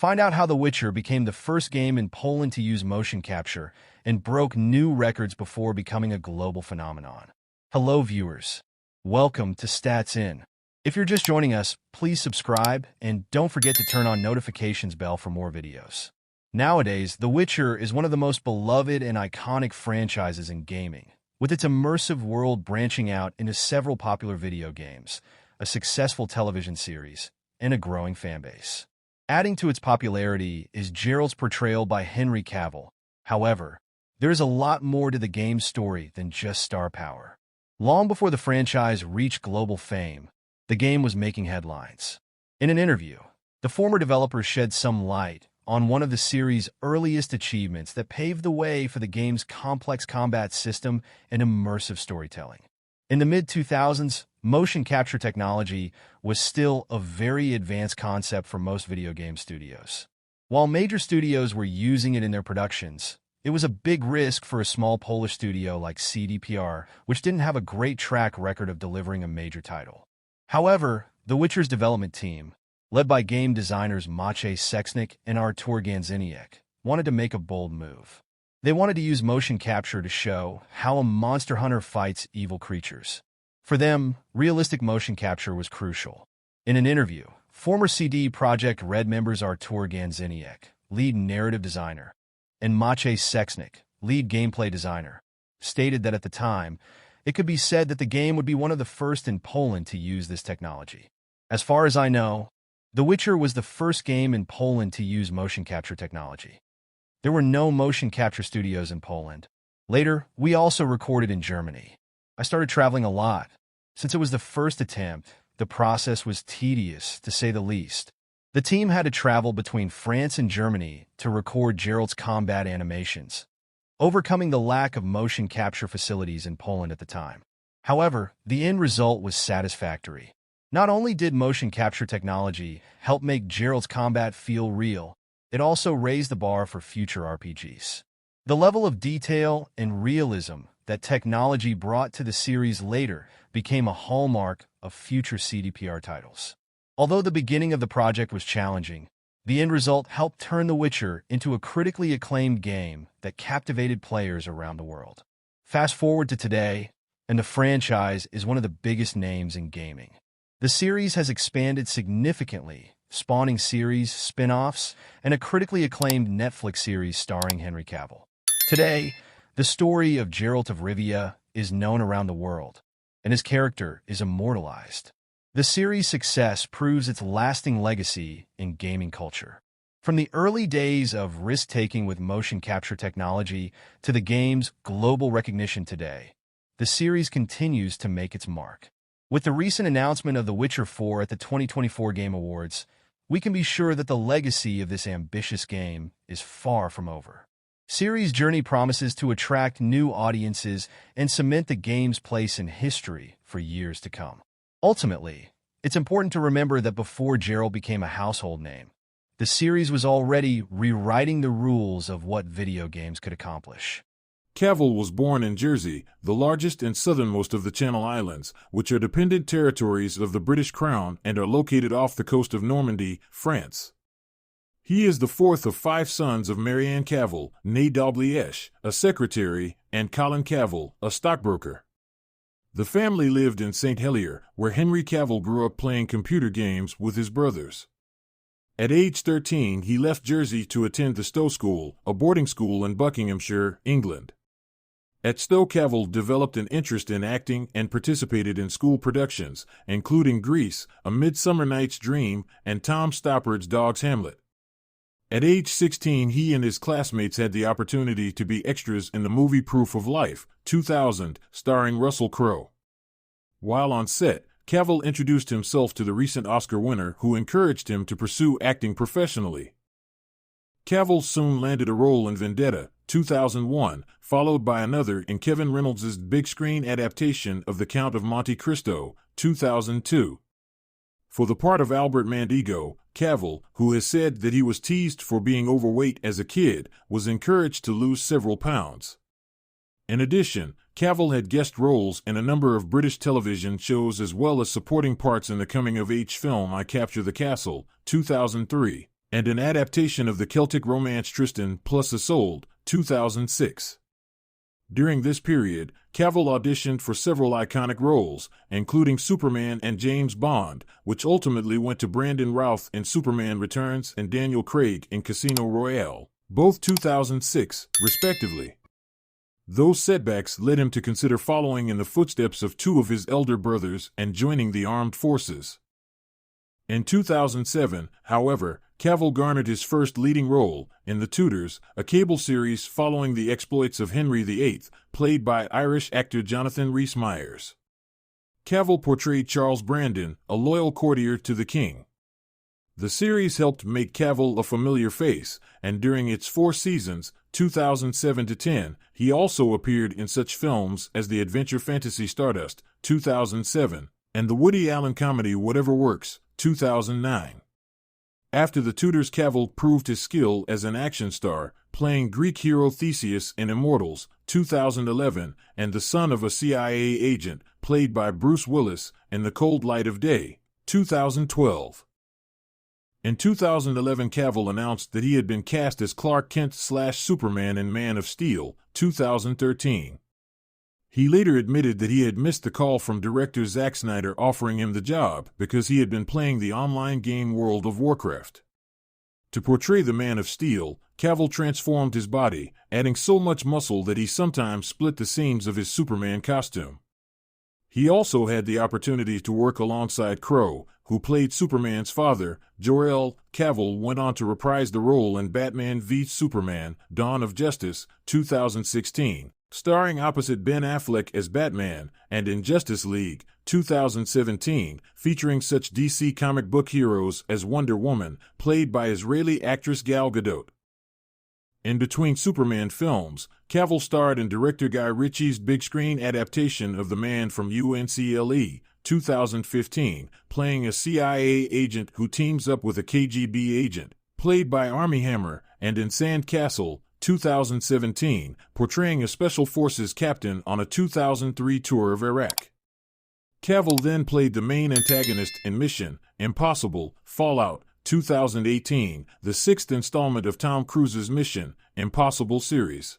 Find out how The Witcher became the first game in Poland to use motion capture and broke new records before becoming a global phenomenon. Hello, viewers. Welcome to Stats In. If you're just joining us, please subscribe and don't forget to turn on notifications bell for more videos. Nowadays, The Witcher is one of the most beloved and iconic franchises in gaming, with its immersive world branching out into several popular video games, a successful television series, and a growing fanbase. Adding to its popularity is Geralt's portrayal by Henry Cavill. However, there is a lot more to the game's story than just star power. Long before the franchise reached global fame, the game was making headlines. In an interview, the former developer shed some light on one of the series' earliest achievements that paved the way for the game's complex combat system and immersive storytelling. In the mid-2000s, motion capture technology was still a very advanced concept for most video game studios. While major studios were using it in their productions, it was a big risk for a small Polish studio like CDPR, which didn't have a great track record of delivering a major title. However, The Witcher's development team, led by game designers Maciej Seksnik and Artur Ganziniak, wanted to make a bold move. They wanted to use motion capture to show how a monster hunter fights evil creatures. For them, realistic motion capture was crucial. In an interview, former CD Projekt Red members Artur Ganziniak, lead narrative designer, and Maciej Seksnik, lead gameplay designer, stated that at the time, it could be said that the game would be one of the first in Poland to use this technology. As far as I know, The Witcher was the first game in Poland to use motion capture technology. There were no motion capture studios in Poland. Later, we also recorded in Germany. I started traveling a lot. Since it was the first attempt, the process was tedious, to say the least. The team had to travel between France and Germany to record Geralt's combat animations, overcoming the lack of motion capture facilities in Poland at the time. However, the end result was satisfactory. Not only did motion capture technology help make Geralt's combat feel real, it also raised the bar for future RPGs. The level of detail and realism that technology brought to the series later became a hallmark of future CDPR titles. Although the beginning of the project was challenging, the end result helped turn The Witcher into a critically acclaimed game that captivated players around the world. Fast forward to today, and the franchise is one of the biggest names in gaming. The series has expanded significantly, spawning series, spin-offs, and a critically acclaimed Netflix series starring Henry Cavill. Today, the story of Geralt of Rivia is known around the world, and his character is immortalized. The series' success proves its lasting legacy in gaming culture. From the early days of risk-taking with motion capture technology to the game's global recognition today, the series continues to make its mark. With the recent announcement of The Witcher 4 at the 2024 Game Awards, we can be sure that the legacy of this ambitious game is far from over. Series' journey promises to attract new audiences and cement the game's place in history for years to come. Ultimately, it's important to remember that before Geralt became a household name, the series was already rewriting the rules of what video games could accomplish. Cavill was born in Jersey, the largest and southernmost of the Channel Islands, which are dependent territories of the British Crown and are located off the coast of Normandy, France. He is the fourth of 5 sons of Marianne Cavill, née Dalglish, a secretary, and Colin Cavill, a stockbroker. The family lived in St. Helier, where Henry Cavill grew up playing computer games with his brothers. At age 13, he left Jersey to attend the Stowe School, a boarding school in Buckinghamshire, England. At Stowe, Cavill developed an interest in acting and participated in school productions, including Grease, A Midsummer Night's Dream, and Tom Stoppard's Dog's Hamlet. At age 16, he and his classmates had the opportunity to be extras in the movie Proof of Life, 2000, starring Russell Crowe. While on set, Cavill introduced himself to the recent Oscar winner, who encouraged him to pursue acting professionally. Cavill soon landed a role in Vendetta, 2001, followed by another in Kevin Reynolds' big-screen adaptation of The Count of Monte Cristo, 2002. For the part of Albert Mandigo, Cavill, who has said that he was teased for being overweight as a kid, was encouraged to lose several pounds. In addition, Cavill had guest roles in a number of British television shows as well as supporting parts in the coming-of-age film I Capture the Castle, 2003. and an adaptation of the Celtic romance Tristan plus Isolde, 2006. During this period, Cavill auditioned for several iconic roles, including Superman and James Bond, which ultimately went to Brandon Routh in Superman Returns and Daniel Craig in Casino Royale, both 2006, respectively. Those setbacks led him to consider following in the footsteps of two of his elder brothers and joining the armed forces. In 2007, however, Cavill garnered his first leading role in The Tudors, a cable series following the exploits of Henry VIII, played by Irish actor Jonathan Rhys-Meyers. Cavill portrayed Charles Brandon, a loyal courtier to the king. The series helped make Cavill a familiar face, and during its 4 seasons, 2007 to 10, he also appeared in such films as the adventure fantasy Stardust, 2007, and the Woody Allen comedy Whatever Works, 2009. After The Tudors, Cavill proved his skill as an action star, playing Greek hero Theseus in Immortals, 2011, and the son of a CIA agent, played by Bruce Willis, in The Cold Light of Day, 2012. In 2011, Cavill announced that he had been cast as Clark Kent/Superman in Man of Steel, 2013. He later admitted that he had missed the call from director Zack Snyder offering him the job because he had been playing the online game World of Warcraft. To portray the Man of Steel, Cavill transformed his body, adding so much muscle that he sometimes split the seams of his Superman costume. He also had the opportunity to work alongside Crow, who played Superman's father. Jor-El. Cavill went on to reprise the role in Batman v Superman, Dawn of Justice, 2016, starring opposite Ben Affleck as Batman, and in Justice League, 2017, featuring such DC comic book heroes as Wonder Woman, played by Israeli actress Gal Gadot. In between Superman films, Cavill starred in director Guy Ritchie's big-screen adaptation of The Man from UNCLE, 2015, playing a CIA agent who teams up with a KGB agent, played by Armie Hammer, and in Sandcastle, 2017, portraying a Special Forces captain on a 2003 tour of Iraq. Cavill then played the main antagonist in Mission Impossible Fallout, 2018, the 6th installment of Tom Cruise's Mission Impossible series.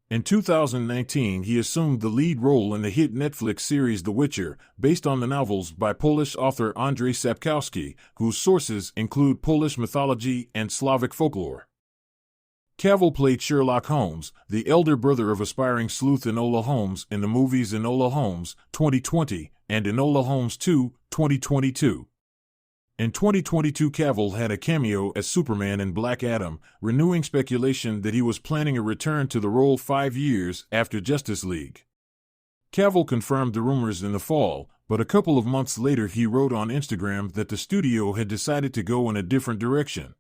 In 2019, he assumed the lead role in the hit Netflix series The Witcher, based on the novels by Polish author Andrzej Sapkowski, whose sources include Polish mythology and Slavic folklore. Cavill played Sherlock Holmes, the elder brother of aspiring sleuth Enola Holmes in the movies Enola Holmes, 2020, and Enola Holmes 2, 2022. In 2022, Cavill had a cameo as Superman in Black Adam, renewing speculation that he was planning a return to the role 5 years after Justice League. Cavill confirmed the rumors in the fall, but a couple of months later he wrote on Instagram that the studio had decided to go in a different direction.